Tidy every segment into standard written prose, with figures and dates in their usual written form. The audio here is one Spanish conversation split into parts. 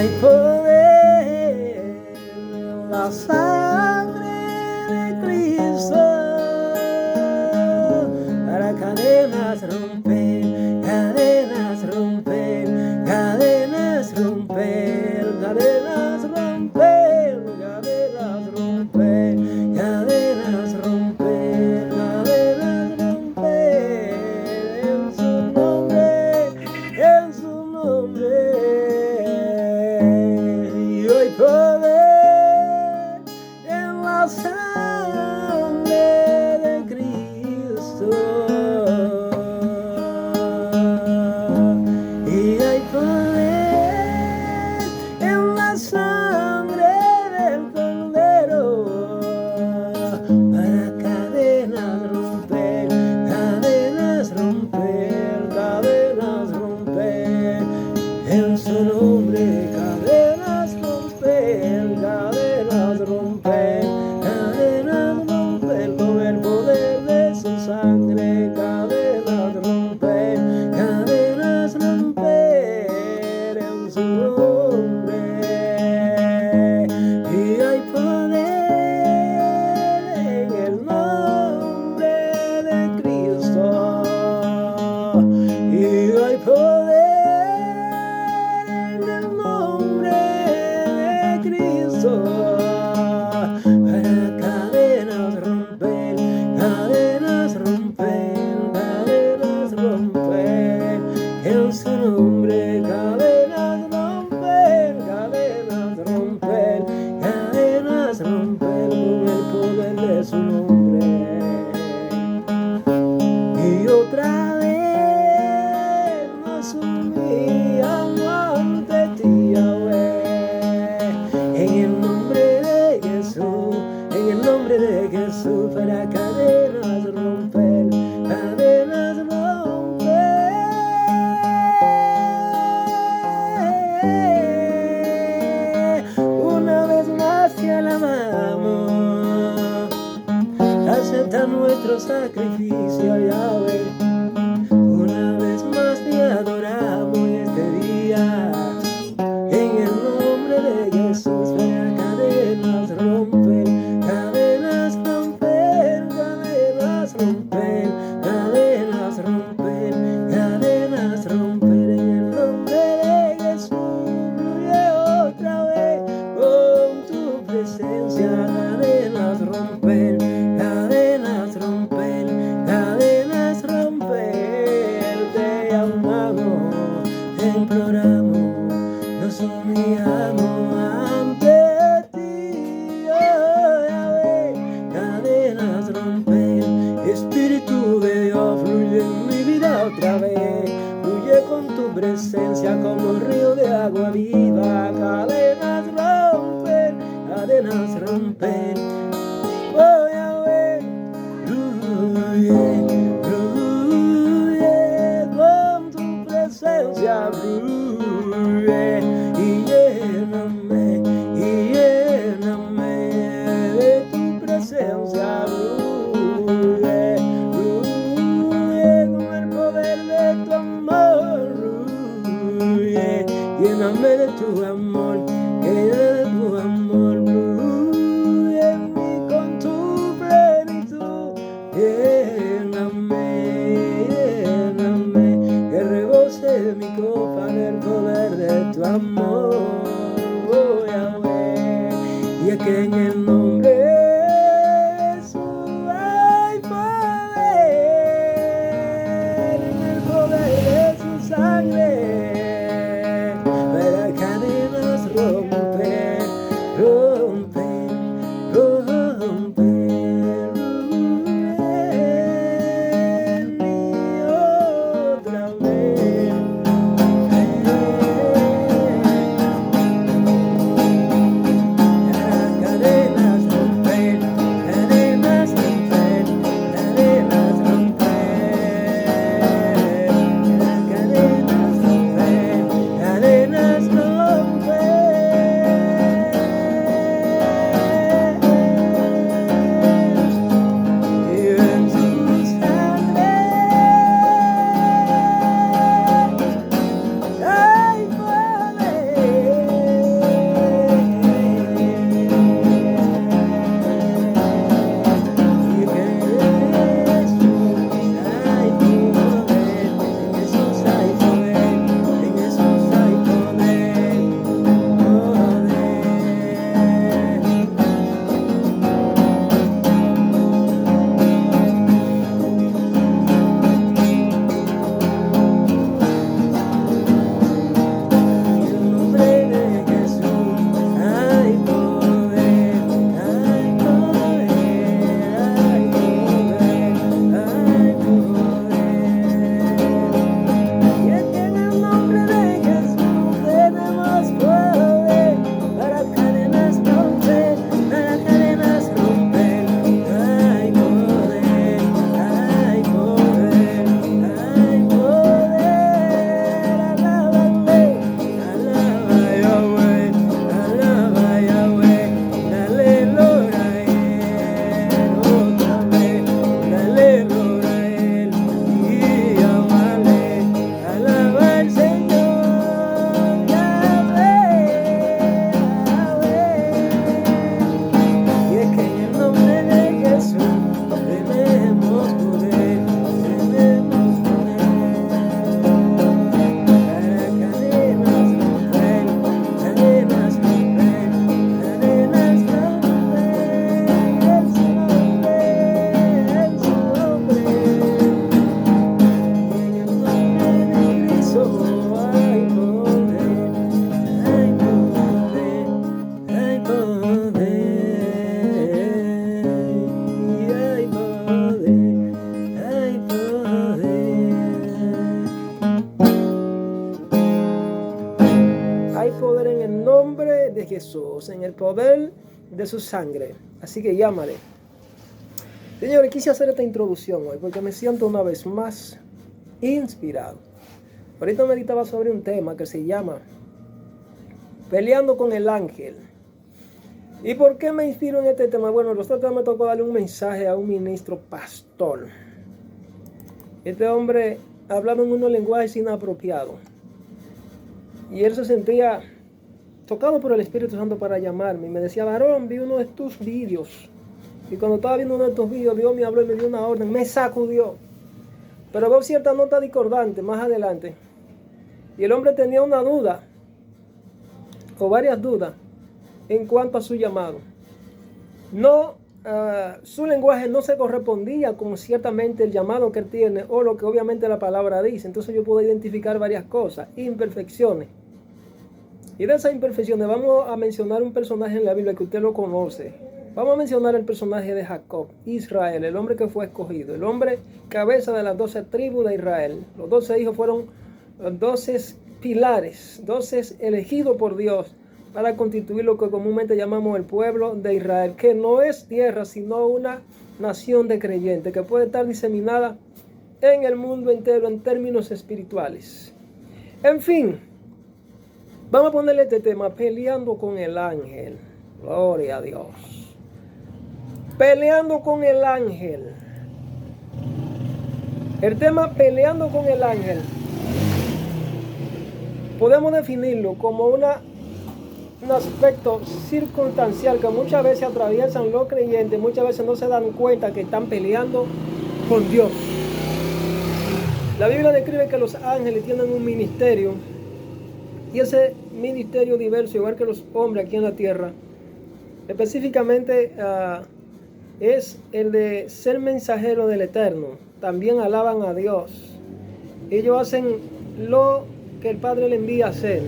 hay poder en la sangre de Cristo para cadenas romper, cadenas romper, cadenas romper, cadenas romper, cadenas romper, cadenas romper, cadenas romper, en su nombre, en su nombre. Y hoy poder en la sangre de Cristo. Y hay poder en la sangre del Cordero para cadenas romper, cadenas romper, cadenas romper, en su nombre, cadenas romper, cadenas romper, cadenas romper, con el poder de su sangre, cadenas romper, cadenas romper, en su nombre. Y hay poder en el nombre de Cristo. Y hay poder en el nombre de Cristo para cadenas romper, cadenas romper, cadenas romper, en su nombre, cadenas romper, cadenas romper, cadenas romper, con el poder de su nombre. Y otra vez nos humillamos ante ti, Yahweh, en el nombre de Jesús, en el nombre de Jesús, para cadenas romper, cadenas romper. Una vez más te alabamos, acepta nuestro sacrificio, Yahweh. Una vez más te adoramos este día, en el nombre de Jesús, para cadenas romper, cadenas romper, cadenas romper, cadenas romper, cadenas romper, en el nombre de Jesús. Fluye otra vez con tu presencia, cadenas romper, cadenas romper, cadenas romper. Te amamos, te imploramos, nos humillamos ante ti, oh Yahweh. Cadenas romper, Espíritu de Dios, fluye en mi vida otra vez, fluye con tu presencia como río de agua viva. Cadenas romper, cadenas romper, oh Yahweh. Fluye, fluye con tu presencia, fluye y lléname de tu presencia, fluye, fluye con el poder de tu amor, fluye, lléname de tu amor, llena de tu amor, fluye en mí con tu plenitud, lléname, lléname, que rebose mi copa del poder de tu amor, oh Yahweh. Y es que en el nombre de Jesús hay poder, en el poder de su sangre, para cadenas romper, romper, romper, romper, y otra vez. Para cadenas Hay poder en el nombre de Jesús, en el poder de su sangre. Así que llámale. Señores, quise hacer esta introducción hoy porque me siento una vez más inspirado. Ahorita meditaba sobre un tema que se llama Peleando con el ángel. ¿Y por qué me inspiro en este tema? Bueno, los otros días me tocó darle un mensaje a un ministro pastor. Este hombre hablaba en unos lenguajes inapropiados. Y él se sentía tocado por el Espíritu Santo para llamarme. Y me decía, varón, vi uno de tus vídeos. Y cuando estaba viendo uno de estos vídeos, Dios me habló y me dio una orden. Me sacudió. Pero veo cierta nota discordante más adelante. Y el hombre tenía una duda, o varias dudas, en cuanto a su llamado. Su lenguaje no se correspondía con ciertamente el llamado que él tiene, o lo que obviamente la palabra dice. Entonces yo puedo identificar varias cosas, imperfecciones. Y de esas imperfecciones vamos a mencionar un personaje en la Biblia que usted lo conoce. Vamos a mencionar el personaje de Jacob, Israel, el hombre que fue escogido, el hombre cabeza de las 12 tribus de Israel. Los 12 hijos fueron 12 pilares, 12 elegidos por Dios para constituir lo que comúnmente llamamos el pueblo de Israel, que no es tierra, sino una nación de creyentes, que puede estar diseminada en el mundo entero en términos espirituales. En fin, vamos a ponerle este tema, peleando con el ángel. Gloria a Dios. Peleando con el ángel. El tema peleando con el ángel podemos definirlo como un aspecto circunstancial que muchas veces atraviesan los creyentes, muchas veces no se dan cuenta que están peleando con Dios. La Biblia describe que los ángeles tienen un ministerio, y ese ministerio diverso, igual que los hombres aquí en la tierra, específicamente es el de ser mensajero del Eterno. También alaban a Dios. Ellos hacen lo que el Padre le envía a hacer.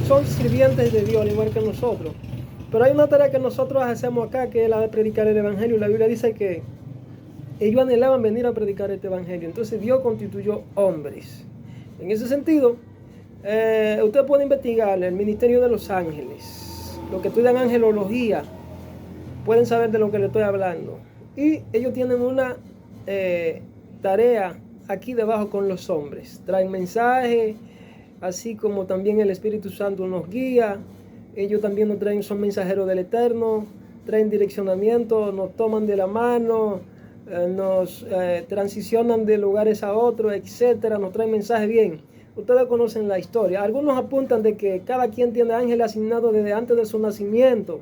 Son sirvientes de Dios, igual que nosotros. Pero hay una tarea que nosotros hacemos acá, que es la de predicar el Evangelio. La Biblia dice que ellos anhelaban venir a predicar este Evangelio. Entonces Dios constituyó hombres. En ese sentido, usted puede investigar el ministerio de los ángeles. Los que estudian angelología pueden saber de lo que le estoy hablando. Y ellos tienen una tarea aquí debajo con los hombres. Traen mensajes, así como también el Espíritu Santo nos guía. Ellos también nos traen, son mensajeros del Eterno, traen direccionamiento, nos toman de la mano, nos transicionan de lugares a otros, etcétera. Nos traen mensajes bien. Ustedes conocen la historia. Algunos apuntan de que cada quien tiene ángel asignado desde antes de su nacimiento,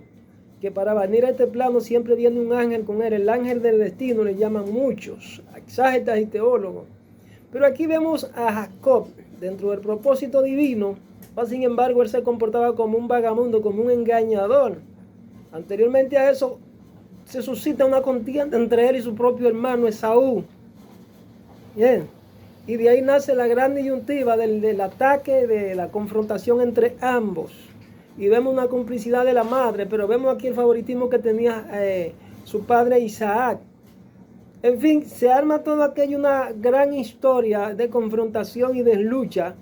que para venir a este plano siempre viene un ángel con él. El ángel del destino le llaman muchos, exágetas y teólogos. Pero aquí vemos a Jacob dentro del propósito divino. Sin embargo, él se comportaba como un vagabundo, como un engañador. Anteriormente a eso se suscita una contienda entre él y su propio hermano Esaú. Bien. Y de ahí nace la gran disyuntiva del ataque, de la confrontación entre ambos. Y vemos una complicidad de la madre, pero vemos aquí el favoritismo que tenía su padre Isaac. En fin, se arma todo aquello, una gran historia de confrontación y de lucha.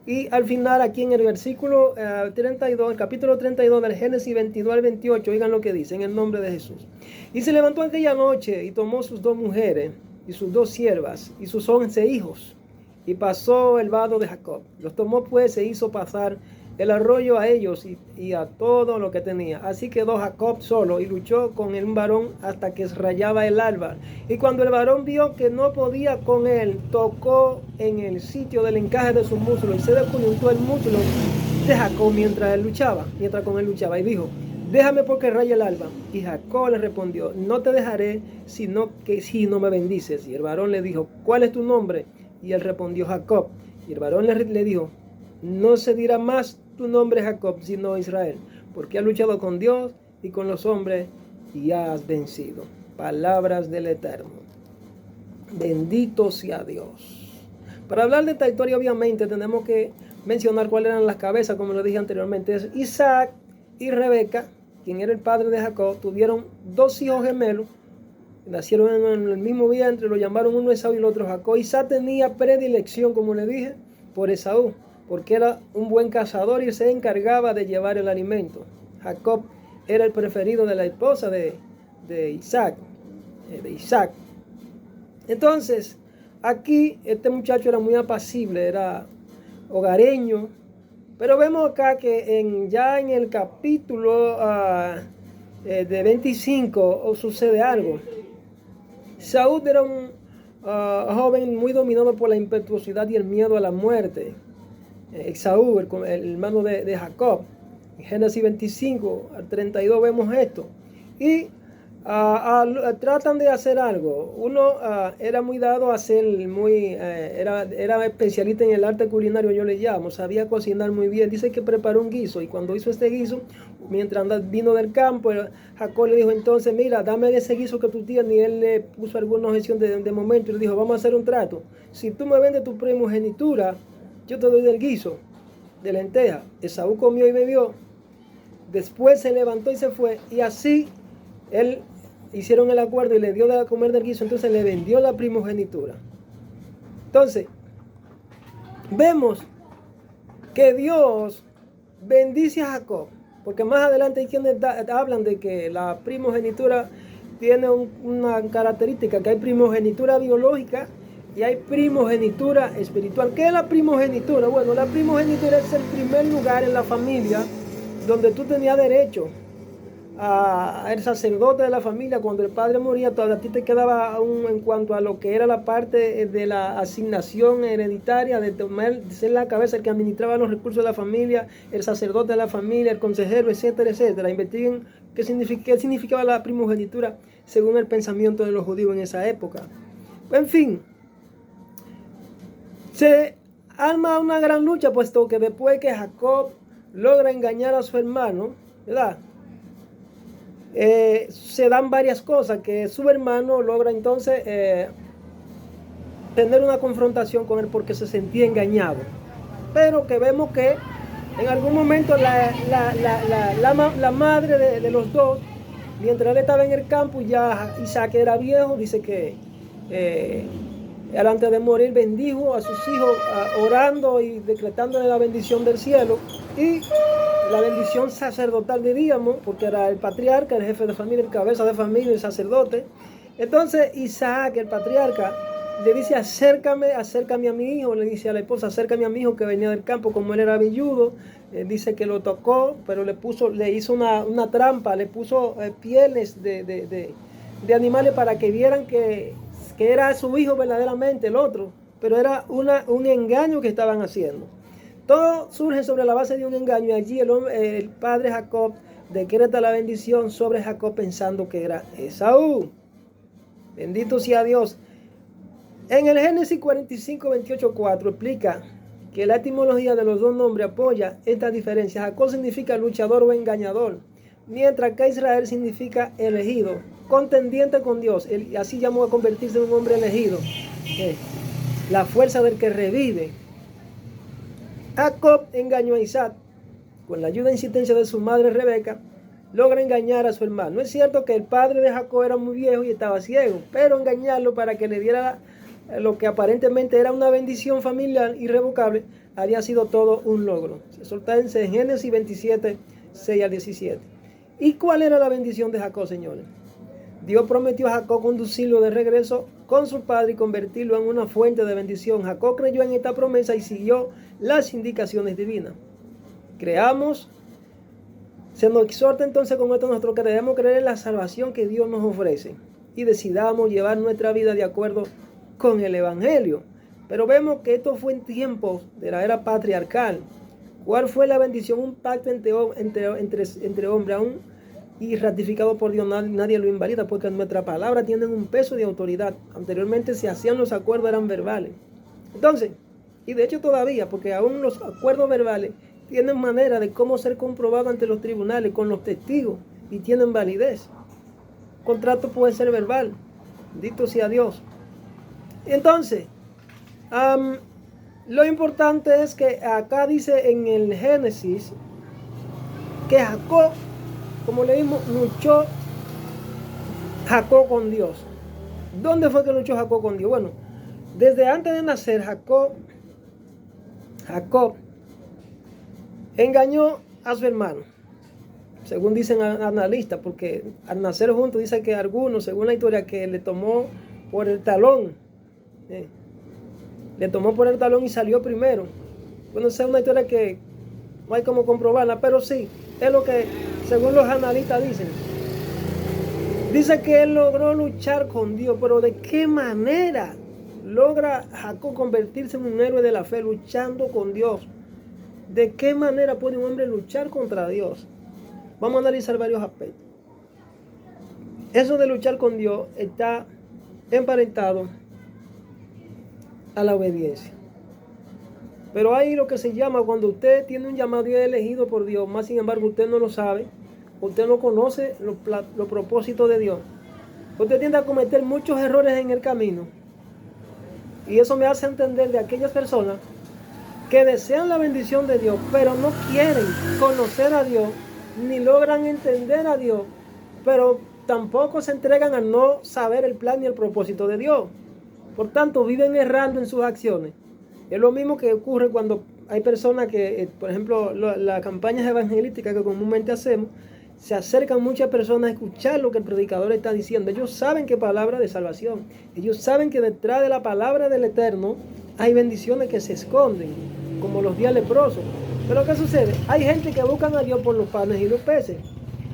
Y al final, aquí en el versículo 32, el capítulo 32 del Génesis 22 al 28, oigan lo que dice, en el nombre de Jesús. Y se levantó aquella noche y tomó sus 2 mujeres y sus 2 siervas y sus 11 hijos, y pasó el vado de Jacob. Los tomó pues e hizo pasar el arroyo a ellos y a todo lo que tenía. Así quedó Jacob solo y luchó con un varón hasta que rayaba el alba. Y cuando el varón vio que no podía con él, tocó en el sitio del encaje de su muslo y se descoyuntó el muslo de Jacob mientras con él luchaba. Y dijo, déjame porque raya el alba. Y Jacob le respondió, no te dejaré, sino que si no me bendices. Y el varón le dijo, ¿cuál es tu nombre? Y él respondió, Jacob. Y el varón le dijo, no se dirá más tu nombre Jacob, sino Israel, porque has luchado con Dios y con los hombres y has vencido. Palabras del Eterno. Bendito sea Dios. Para hablar de esta historia, obviamente, tenemos que mencionar cuáles eran las cabezas, como lo dije anteriormente. Es Isaac y Rebeca, quien era el padre de Jacob, tuvieron 2 hijos gemelos. Nacieron en el mismo vientre, lo llamaron uno Esaú y el otro Jacob. Isaac tenía predilección, como le dije, por Esaú. porque era un buen cazador y se encargaba de llevar el alimento. Jacob era el preferido de la esposa de Isaac. Entonces, aquí este muchacho era muy apacible, era hogareño, pero vemos acá que ya en el capítulo de 25 sucede algo. Saúl era un joven muy dominado por la impetuosidad y el miedo a la muerte. Saúl, el hermano de Jacob. En Génesis 25 al 32 vemos esto. Y tratan de hacer algo. Uno era muy dado a ser era especialista en el arte culinario, yo le llamo, sabía cocinar muy bien. Dice que preparó un guiso y cuando hizo este guiso, mientras vino del campo, Jacob le dijo entonces, mira, dame ese guiso que tú tienes, y él le puso alguna objeción de momento y le dijo, vamos a hacer un trato. Si tú me vendes tu primogenitura, yo te doy del guiso, de lenteja. Esaú comió y bebió, después se levantó y se fue, y así él hicieron el acuerdo y le dio de comer del guiso, entonces le vendió la primogenitura. Entonces, vemos que Dios bendice a Jacob, porque más adelante hay quienes hablan de que la primogenitura tiene una característica, que hay primogenitura biológica y hay primogenitura espiritual. ¿Qué es la primogenitura? Bueno, la primogenitura es el primer lugar en la familia donde tú tenías derecho al sacerdote de la familia. Cuando el padre moría, todavía a ti te quedaba aún en cuanto a lo que era la parte de la asignación hereditaria, de ser la cabeza, el que administraba los recursos de la familia, el sacerdote de la familia, el consejero, etcétera, etcétera. Investiguen qué significaba la primogenitura según el pensamiento de los judíos en esa época. En fin, se arma una gran lucha, puesto que después que Jacob logra engañar a su hermano, ¿verdad? Se dan varias cosas, que su hermano logra entonces tener una confrontación con él porque se sentía engañado, pero que vemos que en algún momento la madre de los dos, mientras él estaba en el campo, ya Isaac era viejo, dice que él antes de morir bendijo a sus hijos orando y decretándole la bendición del cielo y la bendición sacerdotal, diríamos, porque era el patriarca, el jefe de familia, el cabeza de familia, el sacerdote. Entonces Isaac, el patriarca, le dice, acércame a mi hijo, le dice a la esposa, acércame a mi hijo que venía del campo, como él era velludo. Dice que lo tocó, pero le hizo una trampa, le puso pieles de animales para que vieran que era su hijo verdaderamente, el otro, pero era un engaño que estaban haciendo. Todo surge sobre la base de un engaño, y allí el padre Jacob decreta la bendición sobre Jacob pensando que era Esaú. Bendito sea Dios. En el Génesis 45, 28, 4 explica que la etimología de los dos nombres apoya esta diferencia. Jacob significa luchador o engañador, mientras que Israel significa elegido, contendiente con Dios. Él así llamó a convertirse en un hombre elegido, la fuerza del que revive. Jacob engañó a Isaac. Con la ayuda e insistencia de su madre Rebeca, logra engañar a su hermano. Es cierto que el padre de Jacob era muy viejo y estaba ciego, pero engañarlo para que le diera lo que aparentemente era una bendición familiar irrevocable había sido todo un logro. Eso está en Génesis 27, 6 al 17. ¿Y cuál era la bendición de Jacob, señores? Dios prometió a Jacob conducirlo de regreso con su padre y convertirlo en una fuente de bendición. Jacob creyó en esta promesa y siguió las indicaciones divinas. Creamos. Se nos exhorta entonces con esto nosotros que debemos creer en la salvación que Dios nos ofrece y decidamos llevar nuestra vida de acuerdo con el Evangelio. Pero vemos que esto fue en tiempos de la era patriarcal. ¿Cuál fue la bendición? Un pacto entre hombres aún y ratificado por Dios. Nadie lo invalida porque nuestra palabra tiene un peso de autoridad. Anteriormente se hacían los acuerdos, eran verbales. Entonces, y de hecho todavía, porque aún los acuerdos verbales tienen manera de cómo ser comprobado ante los tribunales con los testigos y tienen validez. El contrato puede ser verbal. Bendito sea Dios. Entonces, lo importante es que acá dice en el Génesis que Jacob, como leímos, luchó Jacob con Dios. ¿Dónde fue que luchó Jacob con Dios? Bueno, desde antes de nacer Jacob engañó a su hermano, según dicen analistas, porque al nacer juntos dice que algunos, según la historia, que le tomó por el talón, le tomó por el talón y salió primero. Bueno, esa es una historia que no hay como comprobarla, pero sí, es lo que según los analistas dicen. Dice que él logró luchar con Dios, pero ¿de qué manera logra Jacob convertirse en un héroe de la fe luchando con Dios? ¿De qué manera puede un hombre luchar contra Dios? Vamos a analizar varios aspectos. Eso de luchar con Dios está emparentado a la obediencia. Pero hay lo que se llama, cuando usted tiene un llamado y es elegido por Dios, más sin embargo usted no lo sabe, usted no conoce los propósitos de Dios. Usted tiende a cometer muchos errores en el camino. Y eso me hace entender de aquellas personas que desean la bendición de Dios, pero no quieren conocer a Dios, ni logran entender a Dios, pero tampoco se entregan a no saber el plan y el propósito de Dios. Por tanto, viven errando en sus acciones. Es lo mismo que ocurre cuando hay personas que, por ejemplo, las campañas evangelísticas que comúnmente hacemos, se acercan muchas personas a escuchar lo que el predicador está diciendo. Ellos saben que es palabra de salvación. Ellos saben que detrás de la palabra del Eterno hay bendiciones que se esconden, como los 10 leprosos. Pero ¿qué sucede? Hay gente que buscan a Dios por los panes y los peces.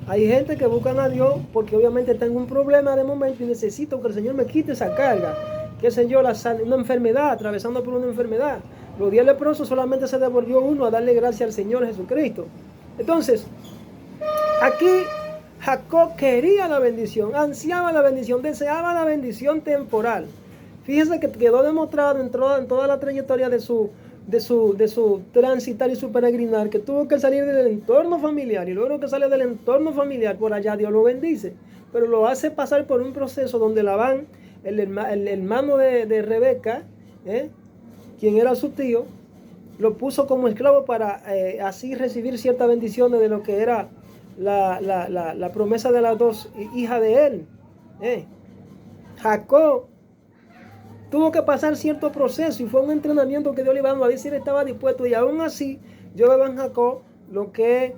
Hay gente que buscan a Dios porque obviamente está en un problema de momento y necesito que el Señor me quite esa carga. Qué sé yo, una enfermedad, atravesando por una enfermedad. Los 10 leprosos solamente se devolvió uno a darle gracias al Señor Jesucristo. Entonces, aquí Jacob quería la bendición, ansiaba la bendición, deseaba la bendición temporal. Fíjense que quedó demostrado en toda la trayectoria de su transitar y su peregrinar, que tuvo que salir del entorno familiar, y luego que sale del entorno familiar, por allá Dios lo bendice, pero lo hace pasar por un proceso donde Labán, el hermano de Rebeca, quien era su tío, lo puso como esclavo para así recibir ciertas bendiciones de lo que era la promesa de las dos hijas de él. Jacob tuvo que pasar cierto proceso y fue un entrenamiento que Dios le iba dando a decir, estaba dispuesto, y aún así yo veo en Jacob lo que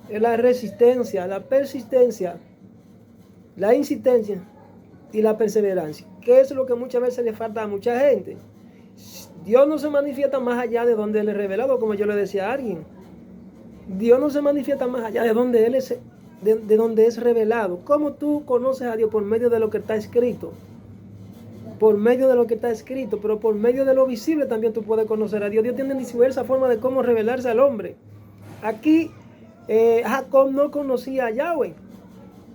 es la resistencia, la persistencia, la insistencia y la perseverancia, que es lo que muchas veces le falta a mucha gente. Dios no se manifiesta más allá de donde Él es revelado, como yo le decía a alguien. Dios no se manifiesta más allá de donde Él es, de donde es revelado. ¿Cómo tú conoces a Dios? Por medio de lo que está escrito. Por medio de lo que está escrito, pero por medio de lo visible también tú puedes conocer a Dios. Dios tiene diversas formas de cómo revelarse al hombre. Aquí Jacob no conocía a Yahweh.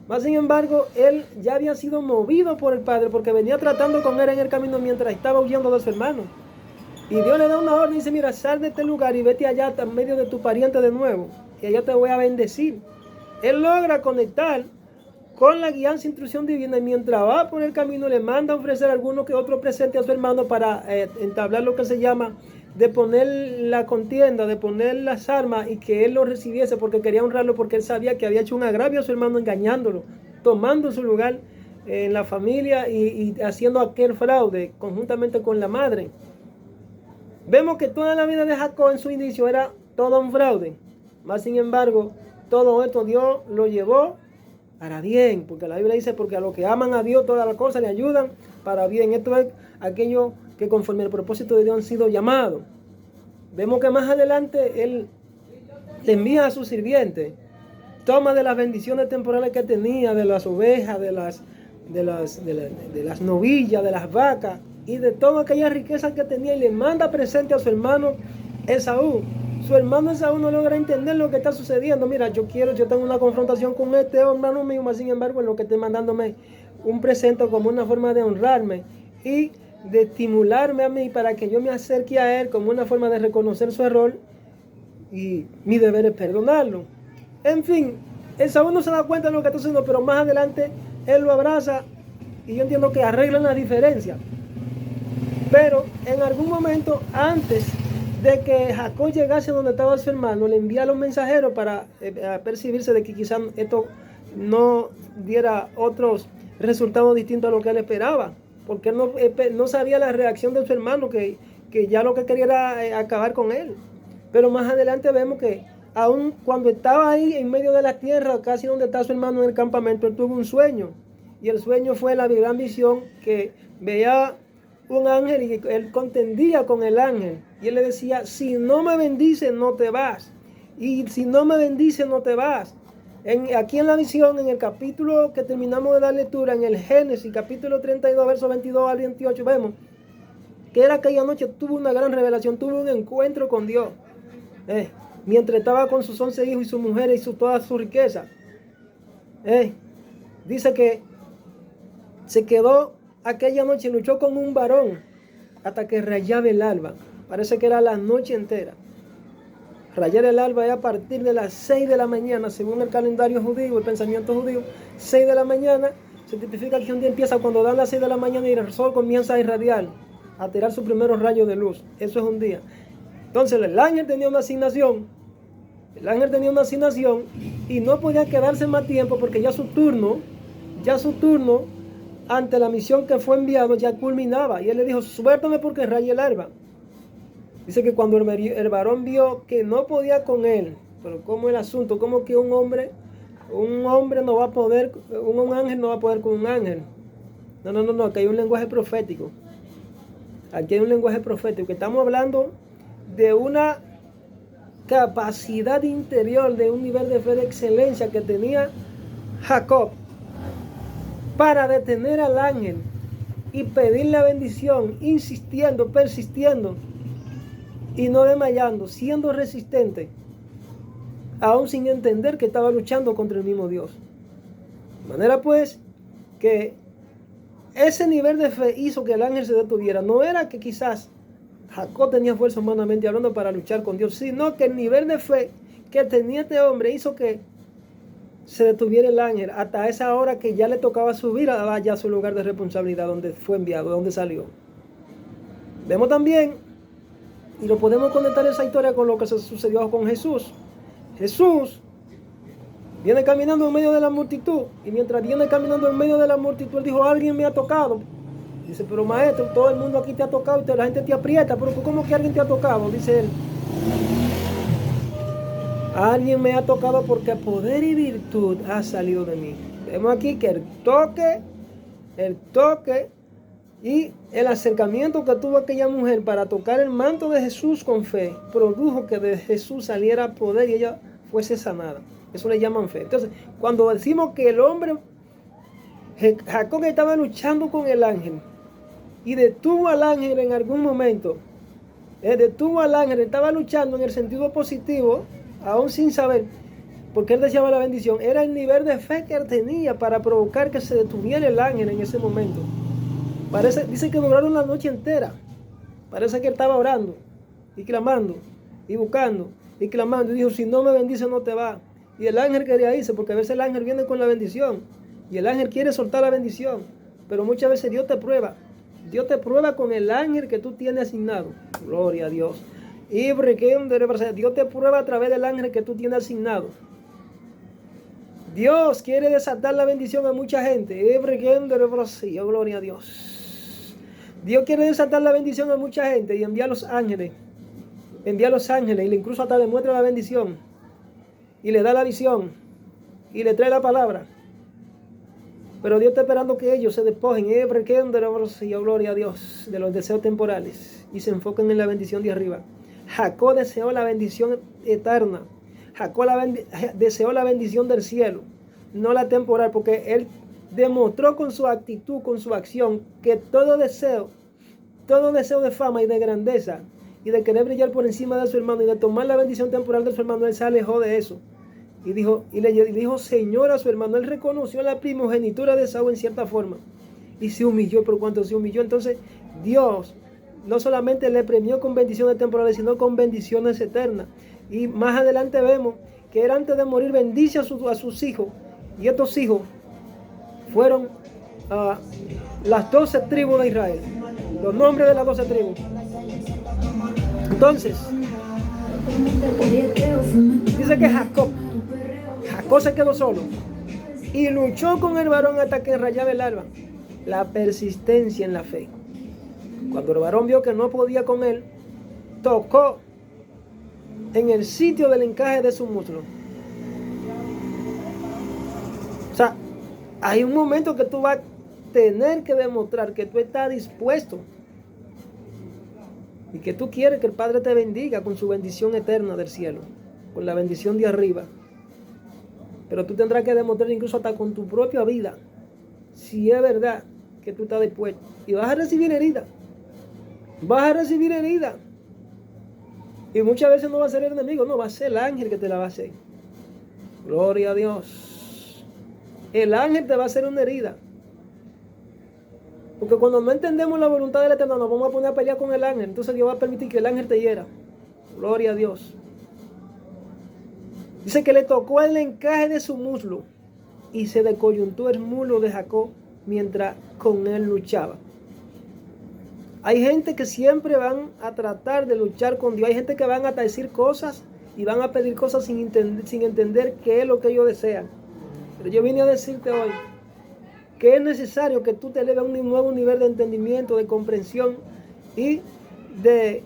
Mas sin embargo, él ya había sido movido por el Padre porque venía tratando con él en el camino mientras estaba huyendo de su hermano. Y Dios le da una orden y dice, mira, sal de este lugar y vete allá en medio de tu pariente de nuevo. Y allá te voy a bendecir. Él logra conectar con la guianza e instrucción divina, y mientras va por el camino le manda a ofrecer alguno que otro presente a su hermano para entablar lo que se llama de poner la contienda, de poner las armas y que él lo recibiese porque quería honrarlo, porque él sabía que había hecho un agravio a su hermano engañándolo, tomando su lugar en la familia y haciendo aquel fraude conjuntamente con la madre. Vemos que toda la vida de Jacob en su inicio era todo un fraude, mas sin embargo todo esto Dios lo llevó para bien, porque la Biblia dice, porque a los que aman a Dios todas las cosas le ayudan para bien. Esto es aquello que conforme al propósito de Dios han sido llamados. Vemos que más adelante Él le envía a sus sirvientes, toma de las bendiciones temporales que tenía, de las ovejas, de las novillas, de las vacas y de toda aquella riqueza que tenía, y le manda presente a su hermano Esaú. Su hermano Esaú no logra entender lo que está sucediendo. Mira, yo tengo una confrontación con este hermano mío, mas sin embargo en lo que esté mandándome un presente como una forma de honrarme y de estimularme a mí para que yo me acerque a él como una forma de reconocer su error, y mi deber es perdonarlo. En fin, Esaú no se da cuenta de lo que está haciendo, pero más adelante él lo abraza y yo entiendo que arreglan la diferencia. Pero en algún momento antes de que Jacob llegase donde estaba su hermano, le envía a los mensajeros para percibirse de que quizás esto no diera otros resultados distintos a lo que él esperaba, porque él no sabía la reacción de su hermano, que ya lo que quería era acabar con él. Pero más adelante vemos que aún cuando estaba ahí en medio de la tierra, casi donde está su hermano en el campamento, él tuvo un sueño. Y el sueño fue la gran visión que veía un ángel y él contendía con el ángel. Y él le decía, si no me bendices, no te vas. Y si no me bendices, no te vas. Aquí en la visión, en el capítulo que terminamos de la lectura, en el Génesis, capítulo 32, versos 22 al 28, vemos que era aquella noche tuvo una gran revelación, tuvo un encuentro con Dios. Mientras estaba con sus 11 hijos y su mujer y toda su riqueza. Dice que se quedó aquella noche y luchó con un varón hasta que rayaba el alba. Parece que era la noche entera. Rayar el alba es a partir de las 6 de la mañana, según el calendario judío, el pensamiento judío. 6 de la mañana se tipifica que un día empieza cuando dan las 6 de la mañana y el sol comienza a irradiar, a tirar sus primeros rayos de luz. Eso es un día. Entonces el ángel tenía una asignación. El ángel tenía una asignación y no podía quedarse más tiempo porque ya su turno ante la misión que fue enviado ya culminaba. Y él le dijo, suéltame porque raye el alba. Dice que cuando el varón vio que no podía con él, pero ¿cómo el asunto? ¿Cómo que un hombre no va a poder, un ángel no va a poder con un ángel? No, aquí hay un lenguaje profético. Aquí hay un lenguaje profético, que estamos hablando de una capacidad interior, de un nivel de fe de excelencia que tenía Jacob para detener al ángel y pedir la bendición, insistiendo, persistiendo y no desmayando, siendo resistente, aún sin entender que estaba luchando contra el mismo Dios. De manera pues que ese nivel de fe hizo que el ángel se detuviera. No era que quizás Jacob tenía fuerza humanamente hablando para luchar con Dios, sino que el nivel de fe que tenía este hombre hizo que se detuviera el ángel hasta esa hora que ya le tocaba subir allá a su lugar de responsabilidad donde fue enviado, donde salió. Vemos también, y lo podemos conectar esa historia con lo que se sucedió con Jesús. Jesús viene caminando en medio de la multitud, y mientras viene caminando en medio de la multitud, él dijo, alguien me ha tocado. Dice, pero maestro, todo el mundo aquí te ha tocado y la gente te aprieta, pero ¿cómo que alguien te ha tocado? Dice él, alguien me ha tocado porque poder y virtud ha salido de mí. Vemos aquí que el toque y el acercamiento que tuvo aquella mujer para tocar el manto de Jesús con fe, produjo que de Jesús saliera poder y ella fuese sanada. Eso le llaman fe. Entonces, cuando decimos que el hombre, Jacob estaba luchando con el ángel y detuvo al ángel en algún momento, estaba luchando en el sentido positivo, aún sin saber, porque él deseaba la bendición, era el nivel de fe que él tenía para provocar que se detuviera el ángel en ese momento. Dice que duraron la noche entera. Parece que él estaba orando y clamando y buscando y clamando y dijo, si no me bendice no te va. Y el ángel quería irse, porque a veces el ángel viene con la bendición y el ángel quiere soltar la bendición, pero muchas veces Dios te prueba con el ángel que tú tienes asignado. Gloria a Dios. Dios te prueba a través del ángel que tú tienes asignado. Dios quiere desatar la bendición a mucha gente. Gloria a Dios. Dios quiere desatar la bendición a mucha gente y envía a los ángeles. Envía a los ángeles y incluso hasta le muestra la bendición. Y le da la visión. Y le trae la palabra. Pero Dios está esperando que ellos se despojen. Gloria a Dios. De los deseos temporales. Y se enfoquen en la bendición de arriba. Jacob deseó la bendición eterna. Jacob deseó la bendición del cielo, no la temporal, porque él demostró con su actitud, con su acción, que todo deseo de fama y de grandeza y de querer brillar por encima de su hermano y de tomar la bendición temporal de su hermano, él se alejó de eso. Y le dijo Señor a su hermano. Él reconoció la primogenitura de Esaú en cierta forma y se humilló. Por cuanto se humilló, entonces Dios no solamente le premió con bendiciones temporales, sino con bendiciones eternas. Y más adelante vemos que él antes de morir bendice a sus hijos. Y estos hijos fueron las 12 tribus de Israel. Los nombres de las 12 tribus. Entonces, dice que Jacob se quedó solo y luchó con el varón hasta que rayaba el alba. La persistencia en la fe. Cuando el varón vio que no podía con él, tocó en el sitio del encaje de su muslo. O sea, hay un momento que tú vas a tener que demostrar que tú estás dispuesto y que tú quieres que el Padre te bendiga con su bendición eterna del cielo, con la bendición de arriba. Pero tú tendrás que demostrar incluso hasta con tu propia vida si es verdad que tú estás dispuesto. Y vas a recibir herida. Vas a recibir herida. Y muchas veces no va a ser el enemigo, no, va a ser el ángel que te la va a hacer. Gloria a Dios. El ángel te va a hacer una herida. Porque cuando no entendemos la voluntad del Eterno, nos vamos a poner a pelear con el ángel. Entonces Dios va a permitir que el ángel te hiera. Gloria a Dios. Dice que le tocó el encaje de su muslo y se descoyuntó el muslo de Jacob mientras con él luchaba. Hay gente que siempre van a tratar de luchar con Dios. Hay gente que van a decir cosas y van a pedir cosas sin entender qué es lo que ellos desean. Pero yo vine a decirte hoy que es necesario que tú te eleves a un nuevo nivel de entendimiento, de comprensión y de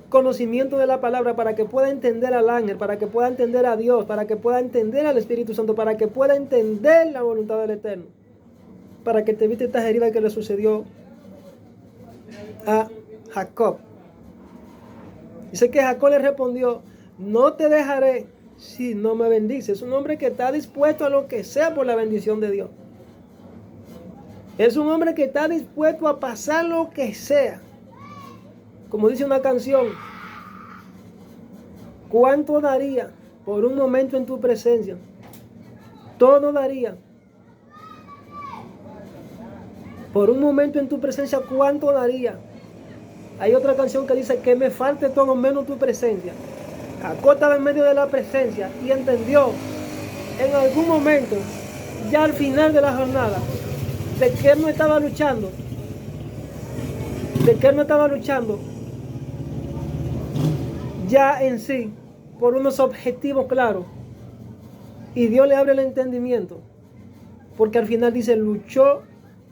conocimiento de la palabra para que pueda entender al ángel, para que pueda entender a Dios, para que pueda entender al Espíritu Santo, para que pueda entender la voluntad del Eterno, para que te evite estas heridas que le sucedió a Jacob. Dice que Jacob le respondió: no te dejaré si no me bendices. Es un hombre que está dispuesto a lo que sea por la bendición de Dios. Es un hombre que está dispuesto a pasar lo que sea. Como dice una canción: ¿cuánto daría por un momento en tu presencia? Todo daría. Por un momento en tu presencia, ¿cuánto daría? Hay otra canción que dice: que me falte todo menos tu presencia. Jacob estaba en medio de la presencia y entendió en algún momento, ya al final de la jornada, de que él no estaba luchando. De que él no estaba luchando ya en sí por unos objetivos claros. Y Dios le abre el entendimiento. Porque al final dice: luchó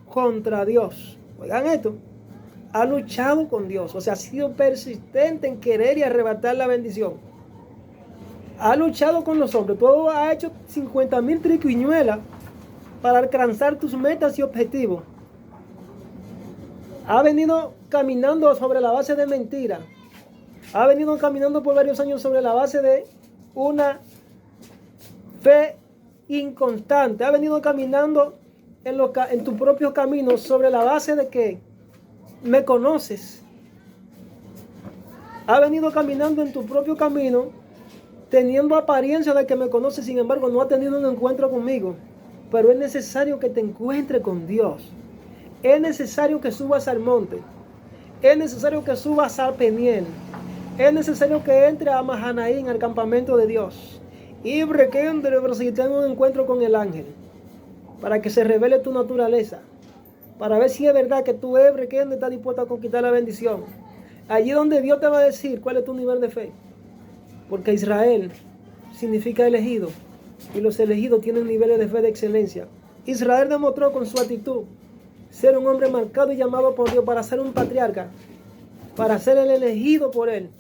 contra Dios. Oigan esto. Ha luchado con Dios. O sea, ha sido persistente en querer y arrebatar la bendición. Ha luchado con los hombres. Tú has hecho 50,000 triquiñuelas para alcanzar tus metas y objetivos. Ha venido caminando sobre la base de mentiras. Ha venido caminando por varios años sobre la base de una fe inconstante. Ha venido caminando en tus propios caminos sobre la base de que me conoces. Ha venido caminando en tu propio camino teniendo apariencia de que me conoces, sin embargo no ha tenido un encuentro conmigo. Pero es necesario que te encuentres con Dios. Es necesario que subas al monte. Es necesario que subas al Peniel. Es necesario que entre a Mahanaín, al campamento de Dios. Y si tenga un encuentro con el ángel. Para que se revele tu naturaleza. Para ver si es verdad que tú estás dispuesto a conquistar la bendición. Allí donde Dios te va a decir cuál es tu nivel de fe. Porque Israel significa elegido. Y los elegidos tienen niveles de fe de excelencia. Israel demostró con su actitud ser un hombre marcado y llamado por Dios para ser un patriarca. Para ser el elegido por él.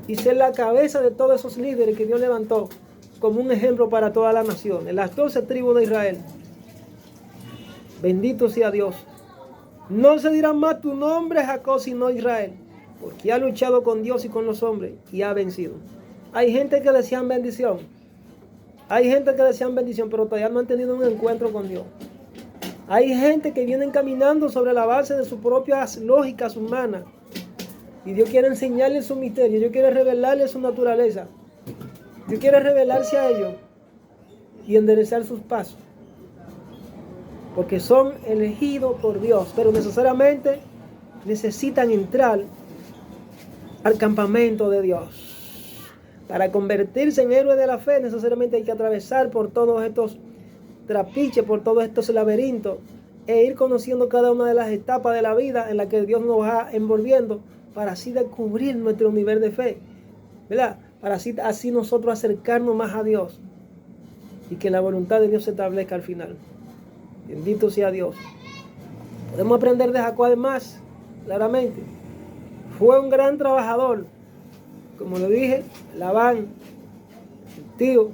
Y ser la cabeza de todos esos líderes que Dios levantó como un ejemplo para todas las naciones. Las 12 tribus de Israel. Bendito sea Dios. No se dirá más tu nombre Jacob sino Israel. Porque ha luchado con Dios y con los hombres y ha vencido. Hay gente que desean bendición. Hay gente que desean bendición, pero todavía no han tenido un encuentro con Dios. Hay gente que vienen caminando sobre la base de sus propias lógicas humanas. Y Dios quiere enseñarles su misterio. Dios quiere revelarles su naturaleza. Dios quiere revelarse a ellos y enderezar sus pasos. Porque son elegidos por Dios, pero necesariamente necesitan entrar al campamento de Dios. Para convertirse en héroe de la fe, necesariamente hay que atravesar por todos estos trapiches, por todos estos laberintos, e ir conociendo cada una de las etapas de la vida en la que Dios nos va envolviendo, para así descubrir nuestro nivel de fe, ¿verdad? Para así nosotros acercarnos más a Dios y que la voluntad de Dios se establezca al final. Bendito sea Dios. Podemos aprender de Jacob además, claramente. Fue un gran trabajador. Como lo dije, Labán, el tío,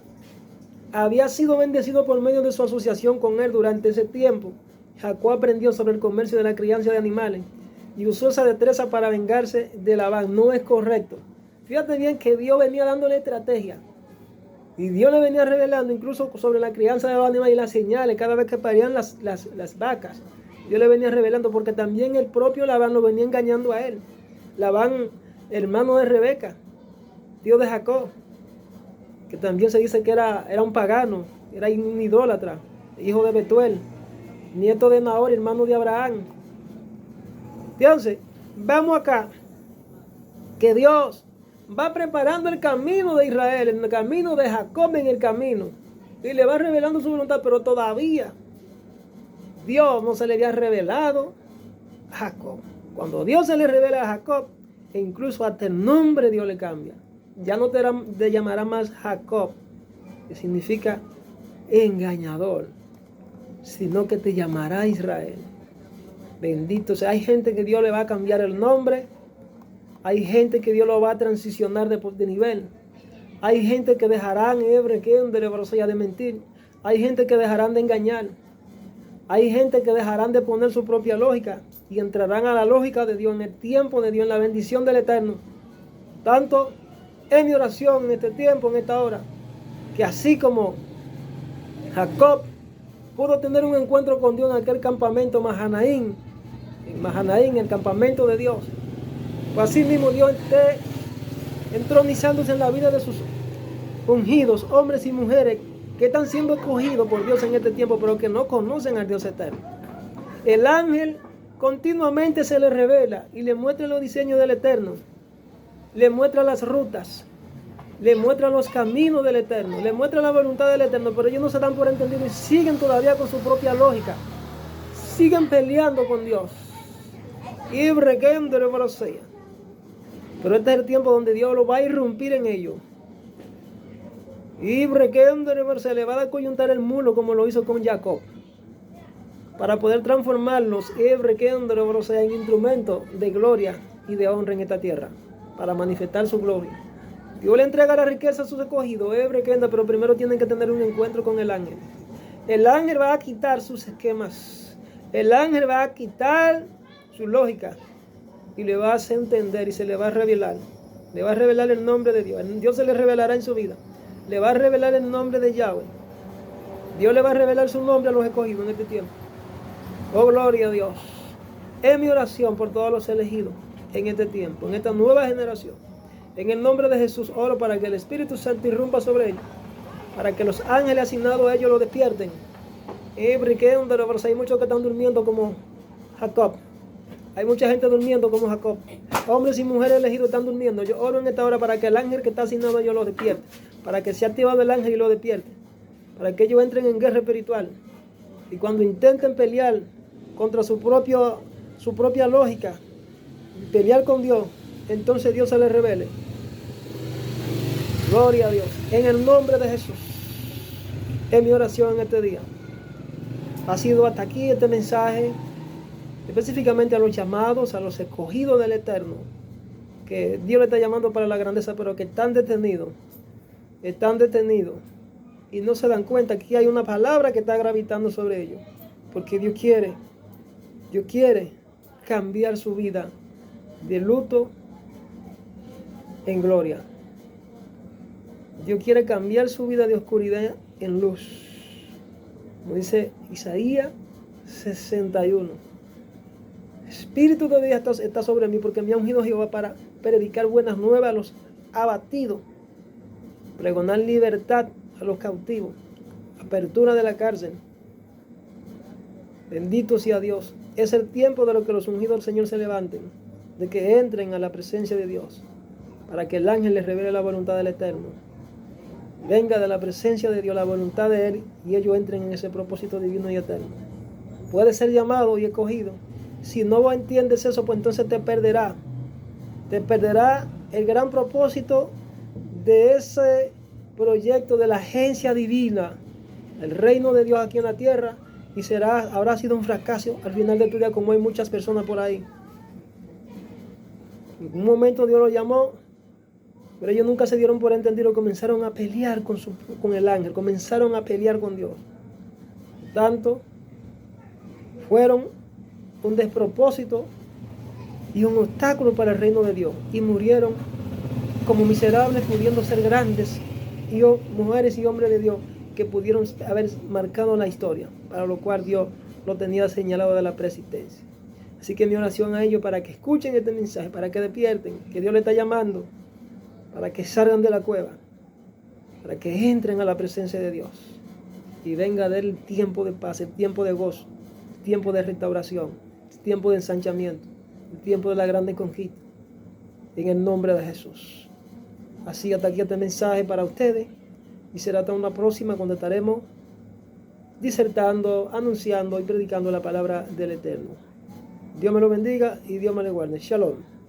había sido bendecido por medio de su asociación con él durante ese tiempo. Jacob aprendió sobre el comercio de la crianza de animales y usó esa destreza para vengarse de Labán. No es correcto. Fíjate bien que Dios venía dándole estrategia. Y Dios le venía revelando incluso sobre la crianza de los animales y las señales cada vez que parían las vacas. Dios le venía revelando porque también el propio Labán lo venía engañando a él. Labán, hermano de Rebeca, tío de Jacob, que también se dice que era un pagano, era un idólatra, hijo de Betuel, nieto de Nahor, hermano de Abraham. Entonces, vamos acá, que Dios va preparando el camino de Israel, el camino de Jacob en el camino, y le va revelando su voluntad, pero todavía Dios no se le había revelado a Jacob. Cuando Dios se le revela a Jacob, e incluso hasta el nombre Dios le cambia. Ya no te llamará más Jacob, que significa engañador, sino que te llamará Israel. Bendito sea. Hay gente que Dios le va a cambiar el nombre. Hay gente que Dios lo va a transicionar de nivel. Hay gente que dejarán de mentir. Hay gente que dejarán de engañar. Hay gente que dejarán de poner su propia lógica y entrarán a la lógica de Dios, en el tiempo de Dios, en la bendición del Eterno. Tanto en mi oración en este tiempo, en esta hora, que así como Jacob pudo tener un encuentro con Dios en aquel campamento Mahanaim, el campamento de Dios, pues así mismo Dios esté entronizándose en la vida de sus ungidos, hombres y mujeres que están siendo escogidos por Dios en este tiempo, pero que no conocen al Dios eterno. El ángel continuamente se le revela y le muestra los diseños del Eterno, le muestra las rutas, le muestra los caminos del Eterno, le muestra la voluntad del Eterno, pero ellos no se dan por entendido y siguen todavía con su propia lógica, siguen peleando con Dios. Pero este es el tiempo donde Dios lo va a irrumpir en ellos. Se le va a coyuntar el mulo como lo hizo con Jacob, para poder transformarlos en instrumentos de gloria y de honra en esta tierra, para manifestar su gloria. Dios le entrega la riqueza a sus escogidos, pero primero tienen que tener un encuentro con el ángel. El ángel va a quitar sus esquemas, el ángel va a quitar su lógica y le va a hacer entender y se le va a revelar. Le va a revelar el nombre de Dios. Dios se le revelará en su vida. Le va a revelar el nombre de Yahweh. Dios le va a revelar su nombre a los escogidos en este tiempo. Oh, gloria a Dios. Es mi oración por todos los elegidos en este tiempo, en esta nueva generación. En el nombre de Jesús oro para que el Espíritu Santo irrumpa sobre ellos, para que los ángeles asignados a ellos lo despierten. Hay muchos que están durmiendo como Jacob. Hay mucha gente durmiendo como Jacob. Hombres y mujeres elegidos están durmiendo. Yo oro en esta hora para que el ángel que está asignado a ellos lo despierte, para que sea activado el ángel y lo despierte, para que ellos entren en guerra espiritual. Y cuando intenten pelear contra su propia lógica, pelear con Dios, entonces Dios se les revele. Gloria a Dios. En el nombre de Jesús. Es mi oración en este día. Ha sido hasta aquí este mensaje, específicamente a los llamados, a los escogidos del Eterno, que Dios le está llamando para la grandeza, pero que están detenidos y no se dan cuenta que hay una palabra que está gravitando sobre ellos, porque Dios quiere cambiar su vida de luto en gloria. Dios quiere cambiar su vida de oscuridad en luz, como dice Isaías 61. Espíritu de Dios está sobre mí, porque me ha ungido Jehová para predicar buenas nuevas a los abatidos, pregonar libertad a los cautivos, apertura de la cárcel. Bendito sea Dios. Es el tiempo de lo que los ungidos del Señor se levanten, de que entren a la presencia de Dios, para que el ángel les revele la voluntad del Eterno. Venga de la presencia de Dios la voluntad de Él y ellos entren en ese propósito divino y eterno. Puede ser llamado y escogido. Si no entiendes eso, pues entonces te perderá el gran propósito de ese proyecto de la agencia divina, el reino de Dios aquí en la tierra, y habrá sido un fracaso al final de tu vida, como hay muchas personas por ahí. En un momento Dios lo llamó Pero ellos nunca se dieron por entendido, comenzaron a pelear con el ángel, comenzaron a pelear con Dios. Tanto fueron un despropósito y un obstáculo para el reino de Dios. Y murieron como miserables, pudiendo ser grandes y mujeres y hombres de Dios que pudieron haber marcado la historia, para lo cual Dios lo tenía señalado de la preexistencia. Así que mi oración a ellos para que escuchen este mensaje, para que despierten, que Dios les está llamando, para que salgan de la cueva, para que entren a la presencia de Dios y venga del tiempo de paz, el tiempo de gozo, el tiempo de restauración, el tiempo de ensanchamiento, el tiempo de la grande conquista, en el nombre de Jesús. Así hasta aquí este mensaje para ustedes y será hasta una próxima cuando estaremos disertando, anunciando y predicando la palabra del Eterno. Dios me lo bendiga y Dios me lo guarde. Shalom.